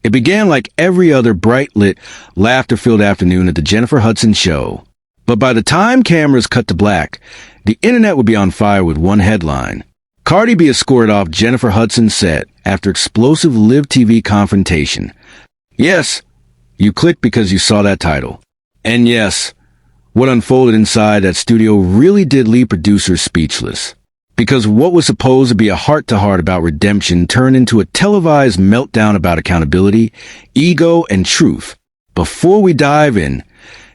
It began like every other bright-lit, laughter-filled afternoon at the Jennifer Hudson show. But by the time cameras cut to black, the internet would be on fire with one headline. Cardi B escorted off Jennifer Hudson's set after explosive live TV confrontation. Yes, you clicked because you saw that title. And yes, what unfolded inside that studio really did leave producers speechless. Because what was supposed to be a heart-to-heart about redemption turned into a televised meltdown about accountability, ego, and truth. Before we dive in,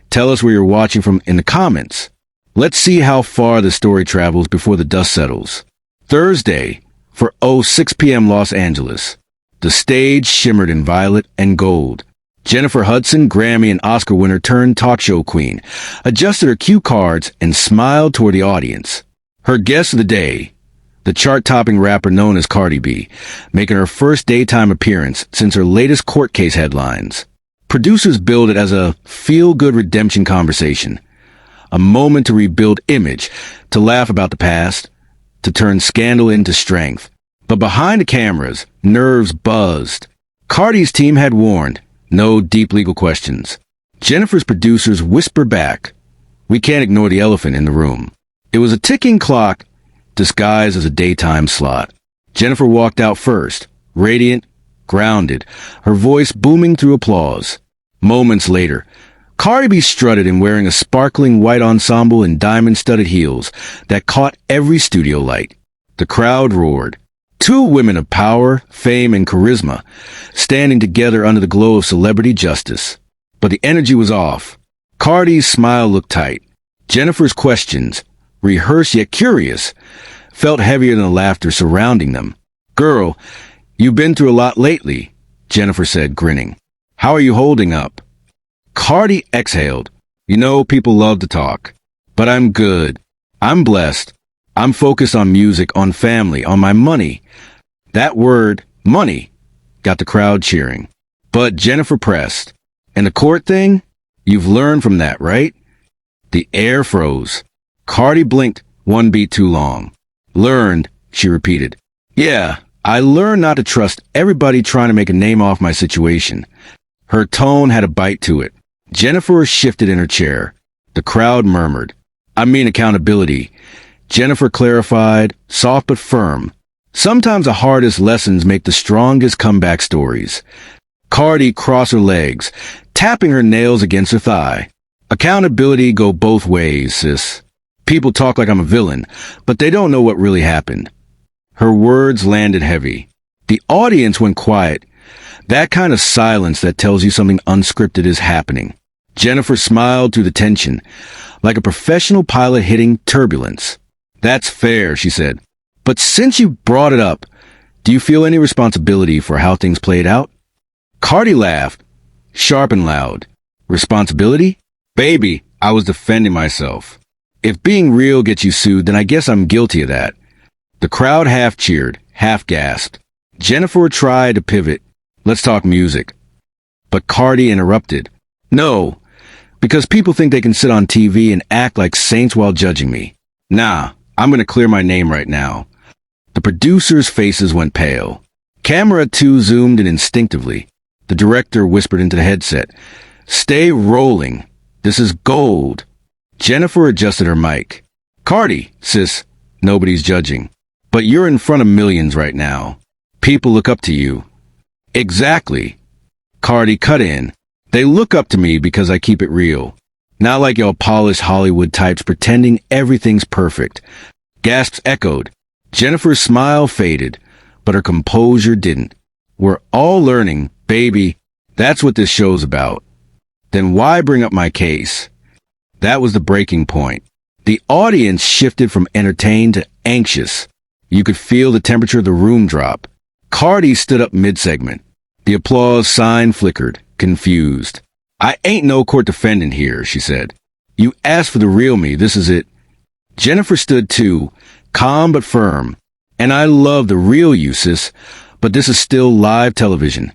tell us where you're watching from in the comments. Let's see how far the story travels before the dust settles. Thursday, for 6 p.m. Los Angeles. The stage shimmered in violet and gold. Jennifer Hudson, Grammy and Oscar winner turned talk show queen, adjusted her cue cards and smiled toward the audience. Her guest of the day, the chart-topping rapper known as Cardi B, making her first daytime appearance since her latest court case headlines. Producers billed it as a feel-good redemption conversation, a moment to rebuild image, to laugh about the past, to turn scandal into strength. But behind the cameras, nerves buzzed. Cardi's team had warned, no deep legal questions. Jennifer's producers whispered back, we can't ignore the elephant in the room. It was a ticking clock, disguised as a daytime slot. Jennifer walked out first, radiant, grounded, her voice booming through applause. Moments later, Cardi B strutted in wearing a sparkling white ensemble and diamond-studded heels that caught every studio light. The crowd roared. Two women of power, fame, and charisma, standing together under the glow of celebrity justice. But the energy was off. Cardi's smile looked tight. Jennifer's questions, rehearsed yet curious, felt heavier than the laughter surrounding them. Girl, you've been through a lot lately, Jennifer said, grinning. How are you holding up? Cardi exhaled. You know, people love to talk. But I'm good. I'm blessed. I'm focused on music, on family, on my money. That word, money, got the crowd cheering. But Jennifer pressed. And the court thing? You've learned from that, right? The air froze. Cardi blinked one beat too long. Learned, she repeated. Yeah, I learned not to trust everybody trying to make a name off my situation. Her tone had a bite to it. Jennifer shifted in her chair. The crowd murmured. I mean accountability. Jennifer clarified, soft but firm. Sometimes the hardest lessons make the strongest comeback stories. Cardi crossed her legs, tapping her nails against her thigh. Accountability go both ways, sis. People talk like I'm a villain, but they don't know what really happened. Her words landed heavy. The audience went quiet. That kind of silence that tells you something unscripted is happening. Jennifer smiled through the tension, like a professional pilot hitting turbulence. That's fair, she said. But since you brought it up, do you feel any responsibility for how things played out? Cardi laughed, sharp and loud. Responsibility? Baby, I was defending myself. If being real gets you sued, then I guess I'm guilty of that. The crowd half cheered, half gasped. Jennifer tried to pivot. Let's talk music. But Cardi interrupted. No, because people think they can sit on TV and act like saints while judging me. Nah, I'm going to clear my name right now. The producers' faces went pale. Camera 2 zoomed in instinctively. The director whispered into the headset. Stay rolling. This is gold. Jennifer adjusted her mic. Cardi, sis, nobody's judging. But you're in front of millions right now. People look up to you. Exactly. Cardi cut in. They look up to me because I keep it real. Not like y'all polished Hollywood types pretending everything's perfect. Gasps echoed. Jennifer's smile faded, but her composure didn't. We're all learning, baby. That's what this show's about. Then why bring up my case? That was the breaking point. The audience shifted from entertained to anxious. You could feel the temperature of the room drop. Cardi stood up mid-segment. The applause sign flickered, confused. I ain't no court defendant here, she said. You asked for the real me, this is it. Jennifer stood too, calm but firm. And I love the real you, sis, but this is still live television.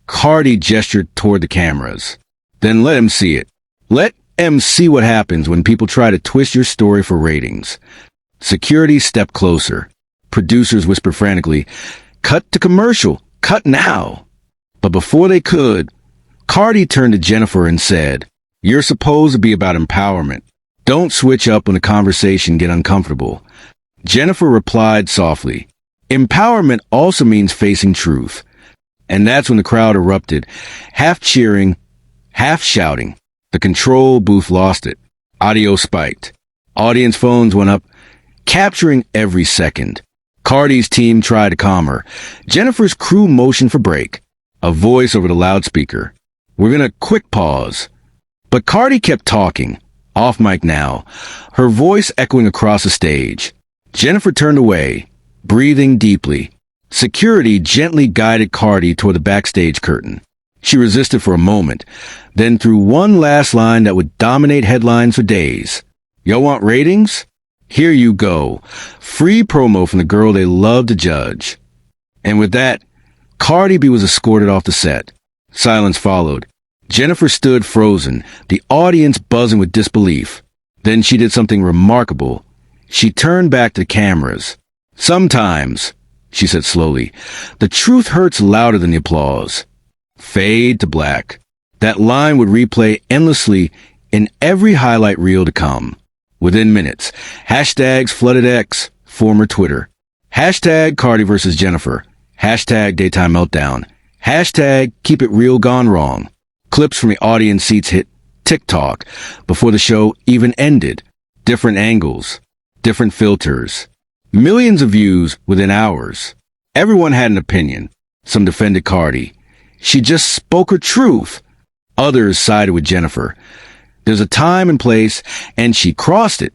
Cardi gestured toward the cameras. Then let him see it. Let him see what happens when people try to twist your story for ratings. Security stepped closer. Producers whispered frantically, cut to commercial, cut now. But before they could, Cardi turned to Jennifer and said, "You're supposed to be about empowerment. Don't switch up when the conversation get uncomfortable." Jennifer replied softly, "Empowerment also means facing truth." And that's when the crowd erupted, half cheering, half shouting. The control booth lost it. Audio spiked. Audience phones went up, capturing every second. Cardi's team tried to calm her. Jennifer's crew motioned for break. A voice over the loudspeaker. "We're gonna quick pause." But Cardi kept talking, off mic now, her voice echoing across the stage. Jennifer turned away, breathing deeply. Security gently guided Cardi toward the backstage curtain. She resisted for a moment, then threw one last line that would dominate headlines for days. "Y'all want ratings? Here you go. Free promo from the girl they love to judge." And with that, Cardi B was escorted off the set. Silence followed. Jennifer stood frozen, the audience buzzing with disbelief. Then she did something remarkable. She turned back to the cameras. "Sometimes," she said slowly, "the truth hurts louder than the applause." Fade to black. That line would replay endlessly in every highlight reel to come. Within minutes, hashtags flooded X, former Twitter. Hashtag Cardi versus Jennifer. Hashtag Daytime Meltdown. Hashtag Keep It Real Gone Wrong. Clips from the audience seats hit TikTok before the show even ended. Different angles, different filters. Millions of views within hours. Everyone had an opinion. Some defended Cardi. She just spoke her truth. Others sided with Jennifer. There's a time and place, and she crossed it.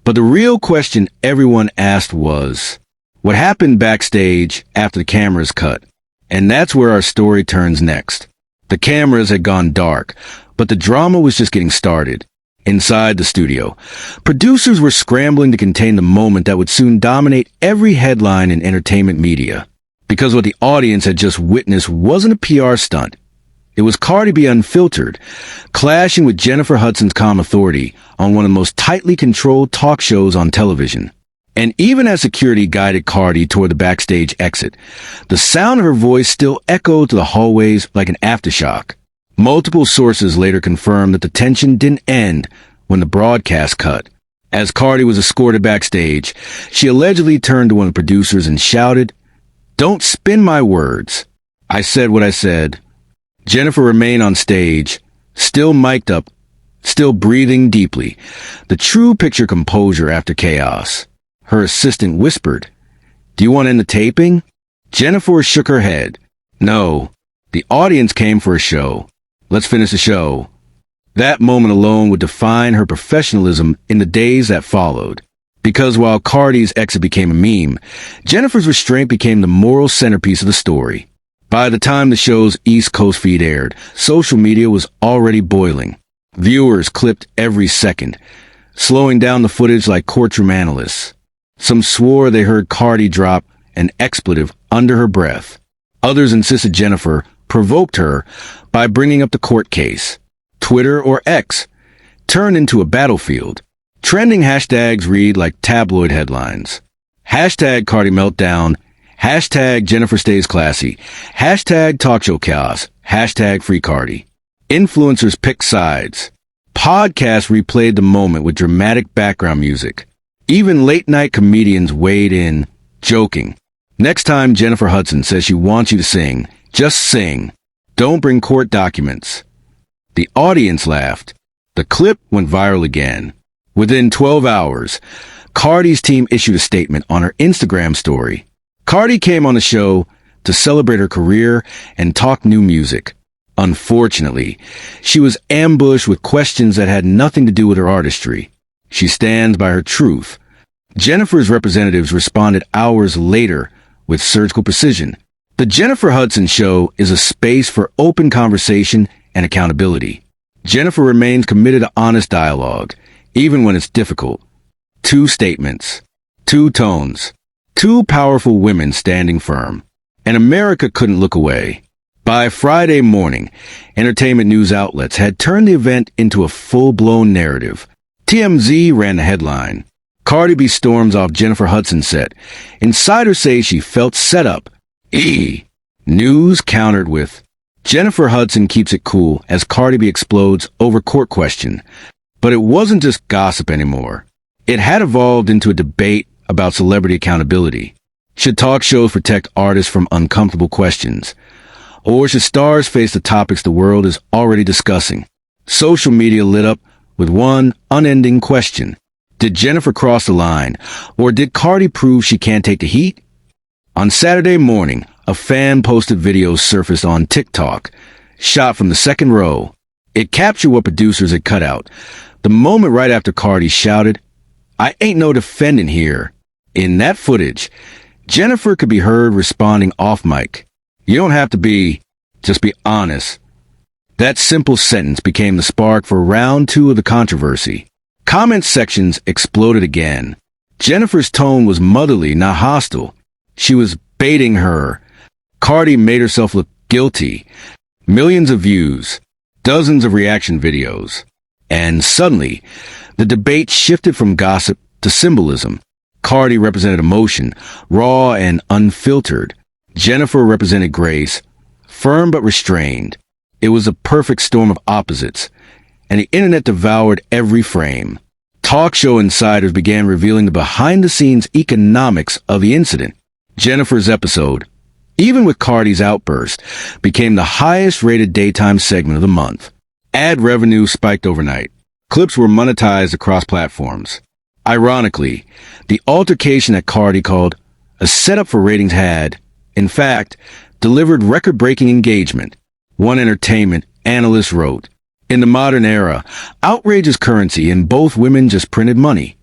But the real question everyone asked was, what happened backstage after the cameras cut? And that's where our story turns next. The cameras had gone dark, but the drama was just getting started. Inside the studio, producers were scrambling to contain the moment that would soon dominate every headline in entertainment media. Because what the audience had just witnessed wasn't a PR stunt. It was Cardi B unfiltered, clashing with Jennifer Hudson's calm authority on one of the most tightly controlled talk shows on television. And even as security guided Cardi toward the backstage exit, the sound of her voice still echoed through the hallways like an aftershock. Multiple sources later confirmed that the tension didn't end when the broadcast cut. As Cardi was escorted backstage, she allegedly turned to one of the producers and shouted, "Don't spin my words. I said what I said." Jennifer remained on stage, still mic'd up, still breathing deeply, the true picture composure after chaos. Her assistant whispered, "Do you want to end the taping?" Jennifer shook her head. "No, the audience came for a show. Let's finish the show." That moment alone would define her professionalism in the days that followed. Because while Cardi's exit became a meme, Jennifer's restraint became the moral centerpiece of the story. By the time the show's East Coast feed aired, social media was already boiling. Viewers clipped every second, slowing down the footage like courtroom analysts. Some swore they heard Cardi drop an expletive under her breath. Others insisted Jennifer provoked her by bringing up the court case. Twitter, or X, turned into a battlefield. Trending hashtags read like tabloid headlines. Hashtag Cardi Meltdown. Hashtag Jennifer Stays Classy. Hashtag Talk Show Chaos. Hashtag Free Cardi. Influencers picked sides. Podcasts replayed the moment with dramatic background music. Even late-night comedians weighed in, joking. Next time Jennifer Hudson says she wants you to sing, just sing. Don't bring court documents. The audience laughed. The clip went viral again. Within 12 hours, Cardi's team issued a statement on her Instagram story. Cardi came on the show to celebrate her career and talk new music. Unfortunately, she was ambushed with questions that had nothing to do with her artistry. She stands by her truth. Jennifer's representatives responded hours later with surgical precision. The Jennifer Hudson Show is a space for open conversation and accountability. Jennifer remains committed to honest dialogue, even when it's difficult. Two statements, two tones, two powerful women standing firm. And America couldn't look away. By Friday morning, entertainment news outlets had turned the event into a full-blown narrative. TMZ ran the headline. Cardi B storms off Jennifer Hudson's set. Insiders say she felt set up. News countered with, Jennifer Hudson keeps it cool as Cardi B explodes over court question. But it wasn't just gossip anymore. It had evolved into a debate about celebrity accountability. Should talk shows protect artists from uncomfortable questions? Or should stars face the topics the world is already discussing? Social media lit up with one unending question. Did Jennifer cross the line? Or did Cardi prove she can't take the heat? On Saturday morning, a fan posted videos surfaced on TikTok, shot from the second row. It captured what producers had cut out. The moment right after Cardi shouted, "I ain't no defending here." In that footage, Jennifer could be heard responding off mic. "You don't have to be, just be honest." That simple sentence became the spark for round two of the controversy. Comment sections exploded again. Jennifer's tone was motherly, not hostile. She was baiting her. Cardi made herself look guilty. Millions of views, dozens of reaction videos. And suddenly, the debate shifted from gossip to symbolism. Cardi represented emotion, raw and unfiltered. Jennifer represented grace, firm but restrained. It was a perfect storm of opposites, and the internet devoured every frame. Talk show insiders began revealing the behind-the-scenes economics of the incident. Jennifer's episode, even with Cardi's outburst, became the highest-rated daytime segment of the month. Ad revenue spiked overnight. Clips were monetized across platforms. Ironically, the altercation that Cardi called a setup for ratings had, in fact, delivered record-breaking engagement. One entertainment analyst wrote, "In the modern era, outrage is currency and both women just printed money."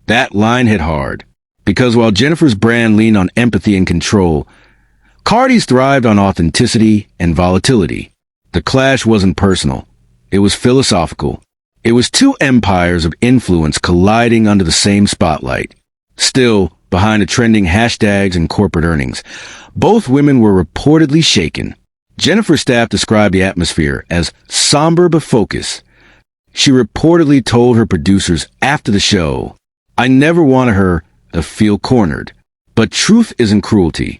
That line hit hard, because while Jennifer's brand leaned on empathy and control, Cardi's thrived on authenticity and volatility. The clash wasn't personal. It was philosophical. It was two empires of influence colliding under the same spotlight. Still, behind the trending hashtags and corporate earnings, both women were reportedly shaken. Jennifer's staff described the atmosphere as somber but focused. She reportedly told her producers after the show, "I never wanted her to feel cornered, but truth isn't cruelty."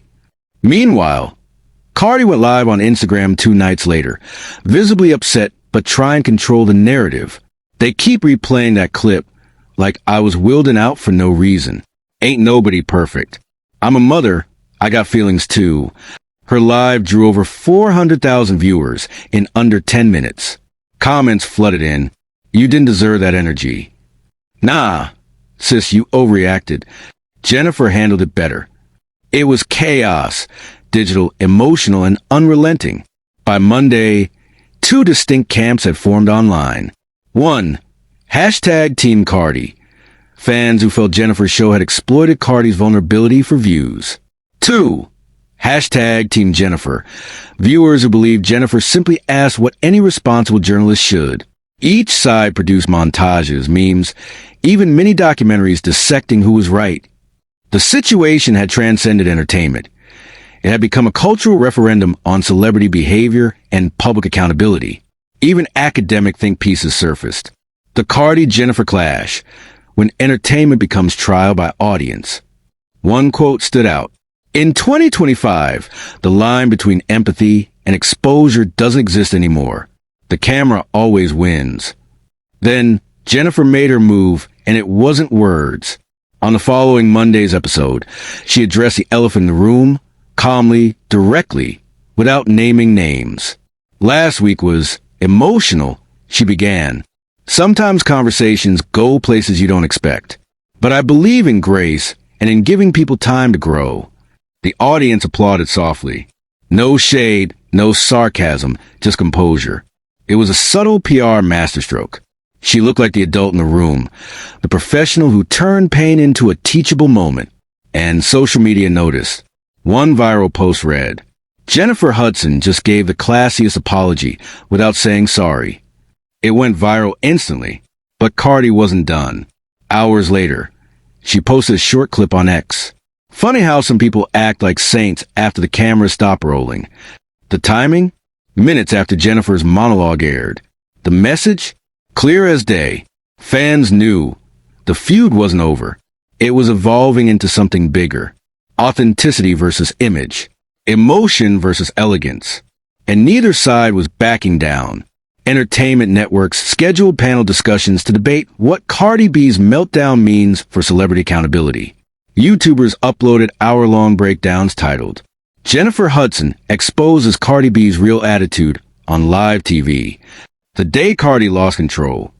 Meanwhile, Cardi went live on Instagram 2 nights later, visibly upset but trying to control the narrative. They keep replaying that clip like I was wilding out for no reason. Ain't nobody perfect. I'm a mother. I got feelings too. Her live drew over 400,000 viewers in under 10 minutes. Comments flooded in. "You didn't deserve that energy." "Nah, sis, you overreacted." Jennifer handled it better. It was chaos, digital, emotional, and unrelenting. By Monday, 2 distinct camps had formed online. 1. Hashtag Team Cardi. Fans who felt Jennifer's show had exploited Cardi's vulnerability for views. 2. Hashtag Team Jennifer. Viewers who believed Jennifer simply asked what any responsible journalist should. Each side produced montages, memes, even mini-documentaries dissecting who was right. The situation had transcended entertainment. It had become a cultural referendum on celebrity behavior and public accountability. Even academic think pieces surfaced. The Cardi-Jennifer clash, when entertainment becomes trial by audience. One quote stood out. "In 2025, the line between empathy and exposure doesn't exist anymore. The camera always wins." Then Jennifer made her move, and it wasn't words. On the following Monday's episode, she addressed the elephant in the room, calmly, directly, without naming names. Last week was emotional, she began. "Sometimes conversations go places you don't expect. But I believe in grace and in giving people time to grow." The audience applauded softly. No shade, no sarcasm, just composure. It was a subtle PR masterstroke. She looked like the adult in the room, the professional who turned pain into a teachable moment. And social media noticed. One viral post read, "Jennifer Hudson just gave the classiest apology without saying sorry." It went viral instantly, but Cardi wasn't done. Hours later, she posted a short clip on X. Funny how some people act like saints after the cameras stop rolling. The timing? Minutes after Jennifer's monologue aired. The message? Clear as day. Fans knew. The feud wasn't over. It was evolving into something bigger. Authenticity versus image. Emotion versus elegance. and neither side was backing down. Entertainment networks scheduled panel discussions to debate what Cardi B's meltdown means for celebrity accountability. YouTubers uploaded hour-long breakdowns titled, "Jennifer Hudson exposes Cardi B's real attitude" on live TV, the day Cardi lost control.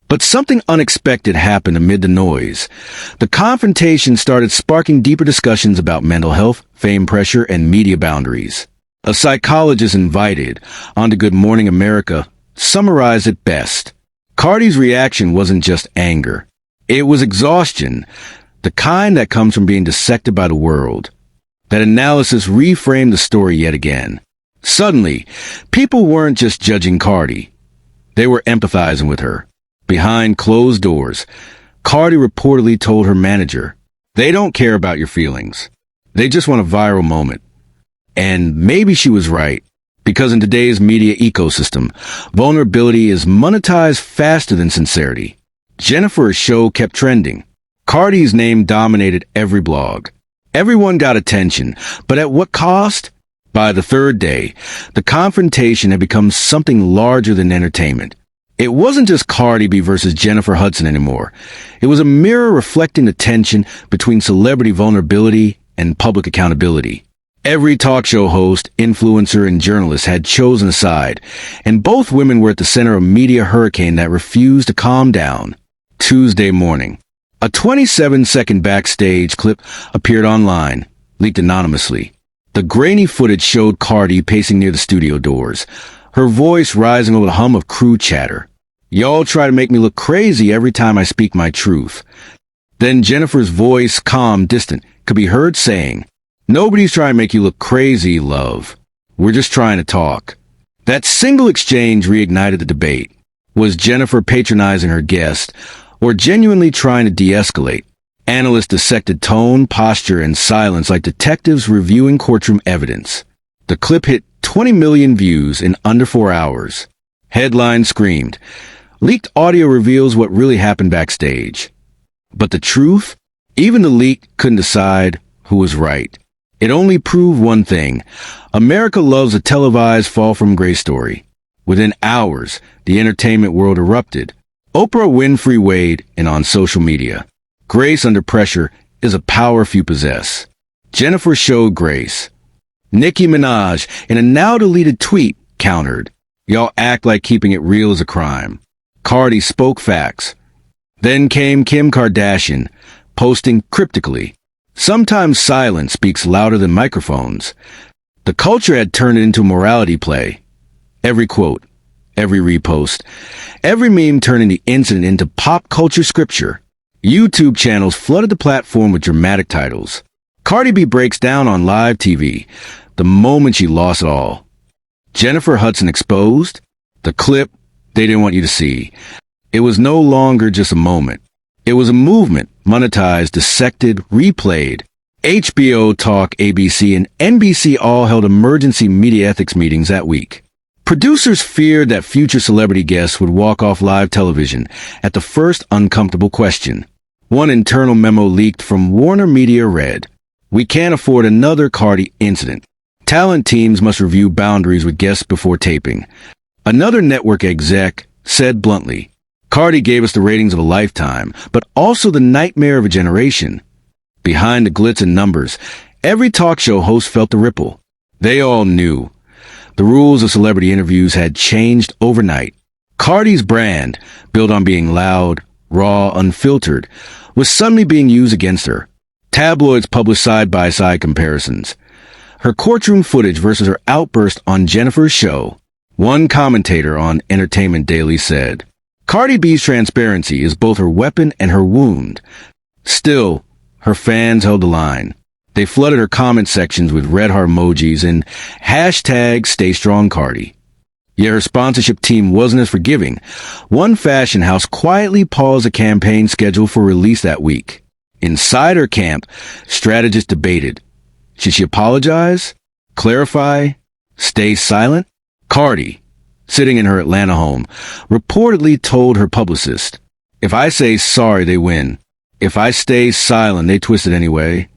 But something unexpected happened amid the noise. The confrontation started sparking deeper discussions about mental health, fame pressure, and media boundaries. A psychologist invited onto Good Morning America summarized it best. Cardi's reaction wasn't just anger. It was exhaustion, the kind that comes from being dissected by the world. That analysis reframed the story yet again. Suddenly, people weren't just judging Cardi. They were empathizing with her. Behind closed doors, Cardi reportedly told her manager, "They don't care about your feelings. They just want a viral moment." And maybe she was right, because in today's media ecosystem, vulnerability is monetized faster than sincerity. Jennifer's show kept trending. Cardi's name dominated every blog. Everyone got attention, but at what cost? By the third day, the confrontation had become something larger than entertainment. It wasn't just Cardi B versus Jennifer Hudson anymore. It was a mirror reflecting the tension between celebrity vulnerability and public accountability. Every talk show host, influencer, and journalist had chosen a side, and both women were at the center of a media hurricane that refused to calm down. Tuesday morning, a 27-second backstage clip appeared online, leaked anonymously. The grainy footage showed Cardi pacing near the studio doors, her voice rising over the hum of crew chatter. "Y'all try to make me look crazy every time I speak my truth." Then Jennifer's voice, calm, distant, could be heard saying, "Nobody's trying to make you look crazy, love. We're just trying to talk." That single exchange reignited the debate. Was Jennifer patronizing her guest, or genuinely trying to de-escalate? Analysts dissected tone, posture, and silence like detectives reviewing courtroom evidence. The clip hit 20 million views in under 4 hours. Headlines screamed, "Leaked audio reveals what really happened backstage." But the truth? Even the leak couldn't decide who was right. It only proved one thing. America loves a televised fall from grace story. Within hours, the entertainment world erupted. Oprah Winfrey weighed in on social media. Grace under pressure is a power few possess. Jennifer showed grace. Nicki Minaj, in a now-deleted tweet, countered, "Y'all act like keeping it real is a crime." Cardi spoke facts. Then came Kim Kardashian, posting cryptically, "Sometimes silence speaks louder than microphones." The culture had turned it into a morality play. Every quote, every repost, every meme turning the incident into pop culture scripture. YouTube channels flooded the platform with dramatic titles. Cardi B breaks down on live TV, the moment she lost it all. Jennifer Hudson exposed? The clip they didn't want you to see. It was no longer just a moment. It was a movement, monetized, dissected, replayed. HBO, Talk, ABC, and NBC all held emergency media ethics meetings that week. Producers feared that future celebrity guests would walk off live television at the first uncomfortable question. One internal memo leaked from Warner Media read, "We can't afford another Cardi incident. Talent teams must review boundaries with guests before taping." Another network exec said bluntly, "Cardi gave us the ratings of a lifetime, but also the nightmare of a generation." Behind the glitz and numbers, every talk show host felt the ripple. They all knew. The rules of celebrity interviews had changed overnight. Cardi's brand, built on being loud, raw, unfiltered, was suddenly being used against her. Tabloids published side-by-side comparisons. Her courtroom footage versus her outburst on Jennifer's show. One commentator on Entertainment Daily said, "Cardi B's transparency is both her weapon and her wound." Still, her fans held the line. They flooded her comment sections with red heart emojis and hashtag #StayStrongCardi. Yet her sponsorship team wasn't as forgiving. One fashion house quietly paused a campaign scheduled for release that week. Inside her camp, strategists debated. Should she apologize? Clarify? Stay silent? Cardi, sitting in her Atlanta home, reportedly told her publicist, "If I say sorry, they win. If I stay silent, they twist it anyway."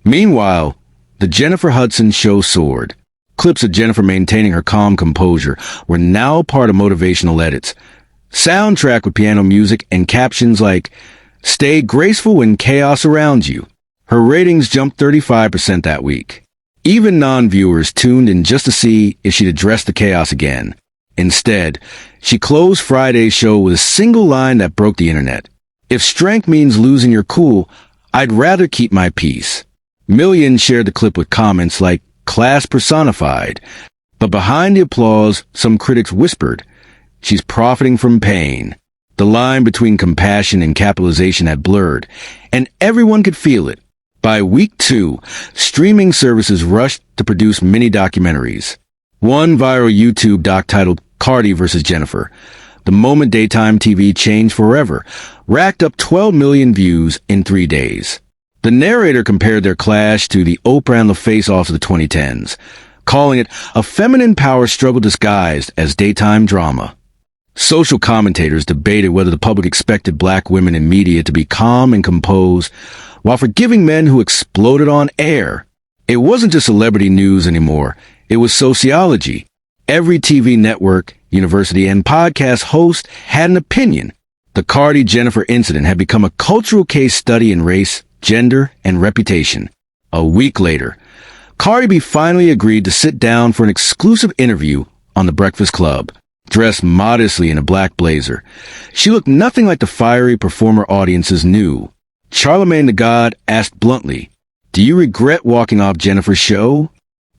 Meanwhile, the Jennifer Hudson show soared. Clips of Jennifer maintaining her calm composure were now part of motivational edits. Soundtrack with piano music and captions like, "Stay graceful when chaos surrounds you." Her ratings jumped 35% that week. Even non-viewers tuned in just to see if she'd address the chaos again. Instead, she closed Friday's show with a single line that broke the internet. "If strength means losing your cool, I'd rather keep my peace." Millions shared the clip with comments like, "Class personified." But behind the applause, some critics whispered, "She's profiting from pain." The line between compassion and capitalization had blurred, and everyone could feel it. By week 2, streaming services rushed to produce mini-documentaries. One viral YouTube doc titled Cardi vs. Jennifer, the moment daytime TV changed forever, racked up 12 million views in 3 days. The narrator compared their clash to the Oprah and the face-offs of the 2010s, calling it a feminine power struggle disguised as daytime drama. Social commentators debated whether the public expected black women in media to be calm and composed, while forgiving men who exploded on air. It wasn't just celebrity news anymore. It was sociology. Every TV network, university, and podcast host had an opinion. The Cardi-Jennifer incident had become a cultural case study in race, gender, and reputation. A week later, Cardi B finally agreed to sit down for an exclusive interview on The Breakfast Club. Dressed modestly in a black blazer, she looked nothing like the fiery performer audiences knew. Charlemagne the God asked bluntly, "Do you regret walking off Jennifer's show?"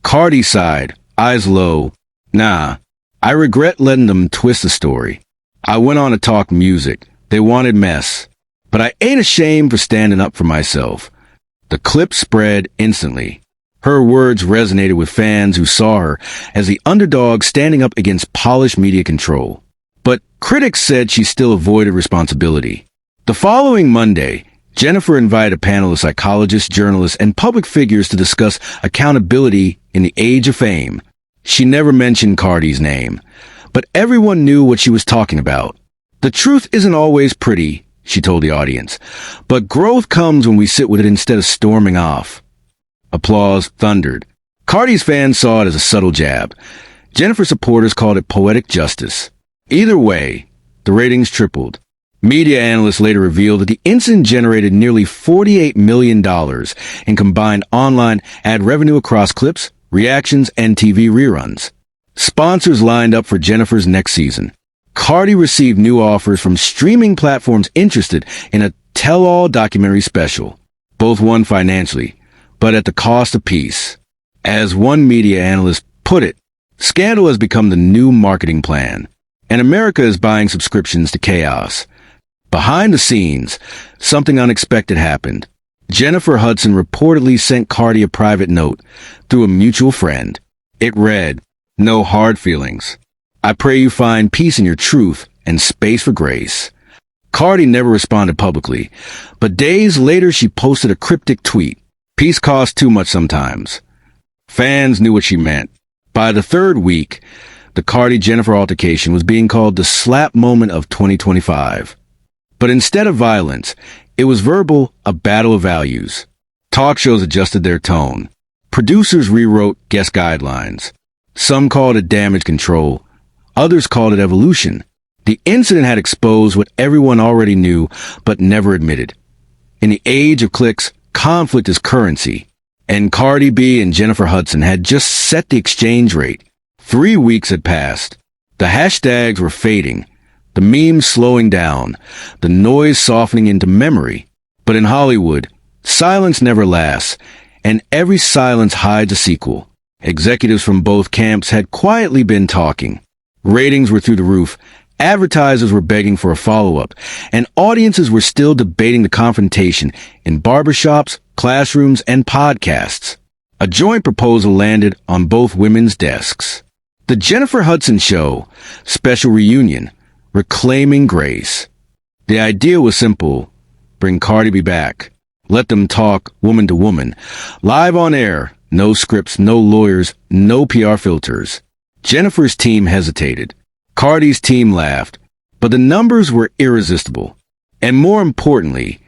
Cardi sighed, eyes low. "Nah, I regret letting them twist the story. I went on to talk music. They wanted mess. But I ain't ashamed for standing up for myself." The clip spread instantly. Her words resonated with fans who saw her as the underdog standing up against polished media control. But critics said she still avoided responsibility. The following Monday, Jennifer invited a panel of psychologists, journalists, and public figures to discuss accountability in the age of fame. She never mentioned Cardi's name, but everyone knew what she was talking about. "The truth isn't always pretty," she told the audience, "but growth comes when we sit with it instead of storming off." Applause thundered. Cardi's fans saw it as a subtle jab. Jennifer supporters called it poetic justice. Either way, the ratings tripled. Media analysts later revealed that the incident generated nearly $48 million in combined online ad revenue across clips, reactions, and TV reruns. Sponsors lined up for Jennifer's next season. Cardi received new offers from streaming platforms interested in a tell-all documentary special. Both won financially, but at the cost of peace. As one media analyst put it, scandal has become the new marketing plan, and America is buying subscriptions to chaos. Behind the scenes, something unexpected happened. Jennifer Hudson reportedly sent Cardi a private note through a mutual friend. It read, "No hard feelings. I pray you find peace in your truth and space for grace." Cardi never responded publicly, but days later she posted a cryptic tweet. "Peace costs too much sometimes." Fans knew what she meant. By the third week, the Cardi-Jennifer altercation was being called the slap moment of 2025. But instead of violence, it was verbal, a battle of values. Talk shows adjusted their tone. Producers rewrote guest guidelines. Some called it damage control. Others called it evolution. The incident had exposed what everyone already knew but never admitted. In the age of clicks, conflict is currency. And Cardi B and Jennifer Hudson had just set the exchange rate. 3 weeks had passed. The hashtags were fading. The memes slowing down. The noise softening into memory. But in Hollywood, silence never lasts, and every silence hides a sequel. Executives from both camps had quietly been talking. Ratings were through the roof. Advertisers were begging for a follow-up, and audiences were still debating the confrontation in barbershops, classrooms, and podcasts. A joint proposal landed on both women's desks. The Jennifer Hudson Show, special reunion, reclaiming grace. The idea was simple. Bring Cardi B back. Let them talk woman to woman. Live on air. No scripts, no lawyers, no PR filters. Jennifer's team hesitated. Cardi's team laughed. But the numbers were irresistible. And more importantly,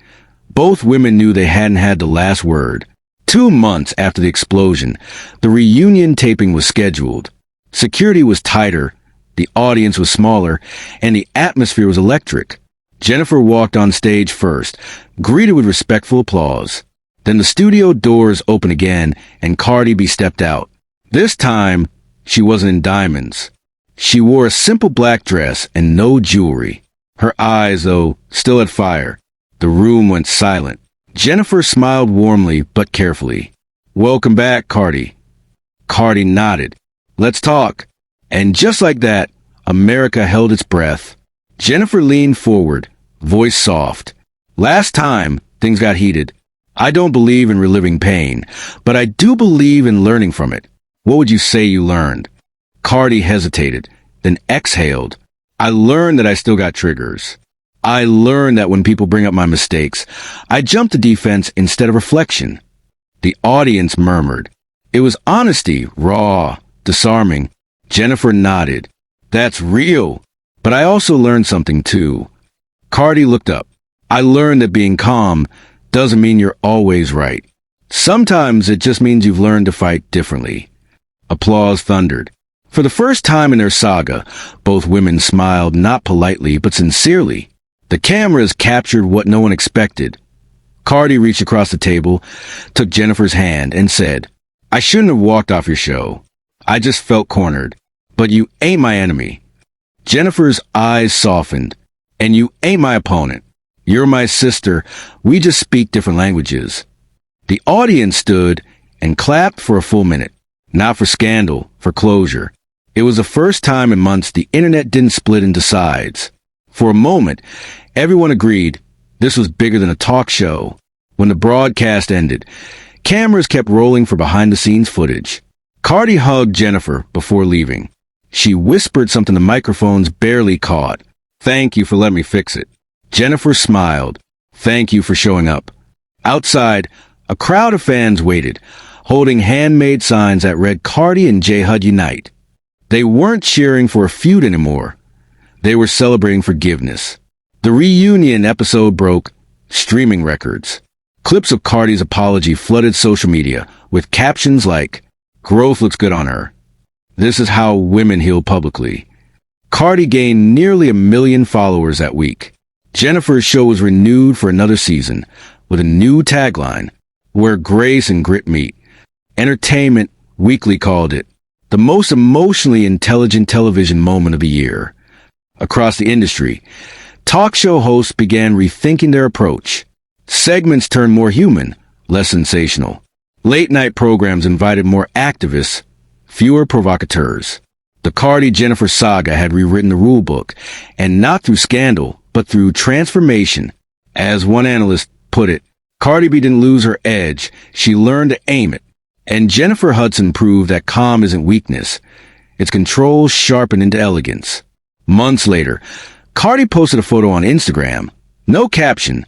both women knew they hadn't had the last word. 2 months after the explosion, the reunion taping was scheduled. Security was tighter, the audience was smaller, and the atmosphere was electric. Jennifer walked on stage first, greeted with respectful applause. Then the studio doors opened again, and Cardi B stepped out. This time, she wasn't in diamonds. She wore a simple black dress and no jewelry. Her eyes, though, still had fire. The room went silent. Jennifer smiled warmly but carefully. "Welcome back, Cardi." Cardi nodded. "Let's talk." And just like that, America held its breath. Jennifer leaned forward, voice soft. "Last time, things got heated. I don't believe in reliving pain, but I do believe in learning from it. What would you say you learned?" Cardi hesitated, then exhaled. "I learned that I still got triggers. I learned that when people bring up my mistakes, I jump to defense instead of reflection." The audience murmured. It was honesty, raw, disarming. Jennifer nodded. "That's real. But I also learned something too." Cardi looked up. "I learned that being calm doesn't mean you're always right. Sometimes it just means you've learned to fight differently." Applause thundered. For the first time in their saga, both women smiled not politely but sincerely. The cameras captured what no one expected. Cardi reached across the table, took Jennifer's hand, and said, "I shouldn't have walked off your show. I just felt cornered. But you ain't my enemy." Jennifer's eyes softened. "And you ain't my opponent. You're my sister. We just speak different languages." The audience stood and clapped for a full minute. Not for scandal, for closure. It was the first time in months the internet didn't split into sides. For a moment, everyone agreed this was bigger than a talk show. When the broadcast ended, cameras kept rolling for behind-the-scenes footage. Cardi hugged Jennifer before leaving. She whispered something the microphones barely caught. "Thank you for letting me fix it." Jennifer smiled. "Thank you for showing up." Outside, a crowd of fans waited, holding handmade signs that read "Cardi and J Hud Unite." They weren't cheering for a feud anymore. They were celebrating forgiveness. The reunion episode broke streaming records. Clips of Cardi's apology flooded social media with captions like, "Growth looks good on her. This is how women heal publicly." Cardi gained nearly 1 million followers that week. Jennifer's show was renewed for another season with a new tagline, "Where grace and grit meet." Entertainment Weekly called it the most emotionally intelligent television moment of the year. Across the industry, talk show hosts began rethinking their approach. Segments turned more human, less sensational. Late-night programs invited more activists, fewer provocateurs. The Cardi-Jennifer saga had rewritten the rulebook, and not through scandal, but through transformation. As one analyst put it, Cardi B didn't lose her edge, she learned to aim it. And Jennifer Hudson proved that calm isn't weakness. It's control sharpened into elegance. Months later, Cardi posted a photo on Instagram. No caption,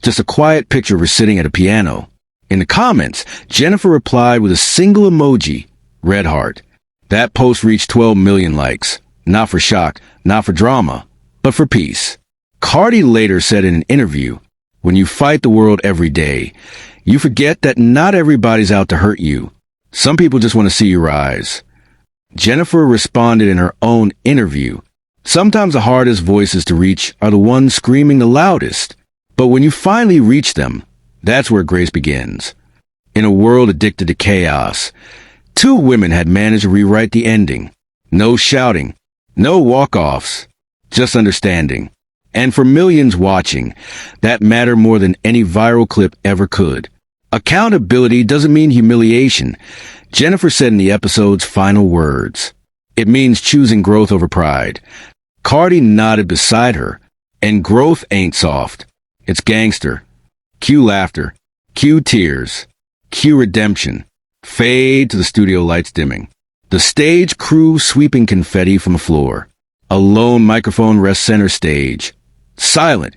just a quiet picture of her sitting at a piano. In the comments, Jennifer replied with a single emoji, red heart. That post reached 12 million likes. Not for shock, not for drama, but for peace. Cardi later said in an interview, "When you fight the world every day, you forget that not everybody's out to hurt you. Some people just want to see you rise." Jennifer responded in her own interview, "Sometimes the hardest voices to reach are the ones screaming the loudest. But when you finally reach them, that's where grace begins." In a world addicted to chaos, 2 women had managed to rewrite the ending. No shouting, no walk-offs, just understanding. And for millions watching, that mattered more than any viral clip ever could. Accountability doesn't mean humiliation, Jennifer said in the episode's final words. It means choosing growth over pride. Cardi nodded beside her, and growth ain't soft. It's gangster. Cue laughter. Cue tears. Cue redemption. Fade to the studio lights dimming. The stage crew sweeping confetti from the floor. A lone microphone rests center stage. Silent,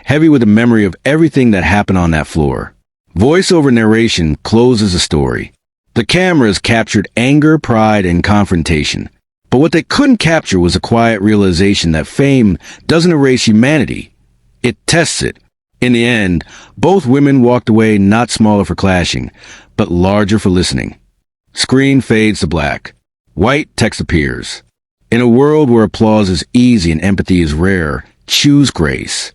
heavy with the memory of everything that happened on that floor. Voiceover narration closes the story. The cameras captured anger, pride, and confrontation. But what they couldn't capture was a quiet realization that fame doesn't erase humanity. It tests it. In the end, both women walked away not smaller for clashing, but larger for listening. Screen fades to black. White text appears. In a world where applause is easy and empathy is rare, choose grace.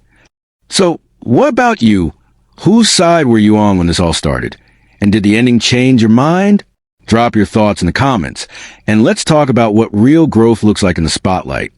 So, what about you? Whose side were you on when this all started? And did the ending change your mind? Drop your thoughts in the comments, and let's talk about what real growth looks like in the spotlight.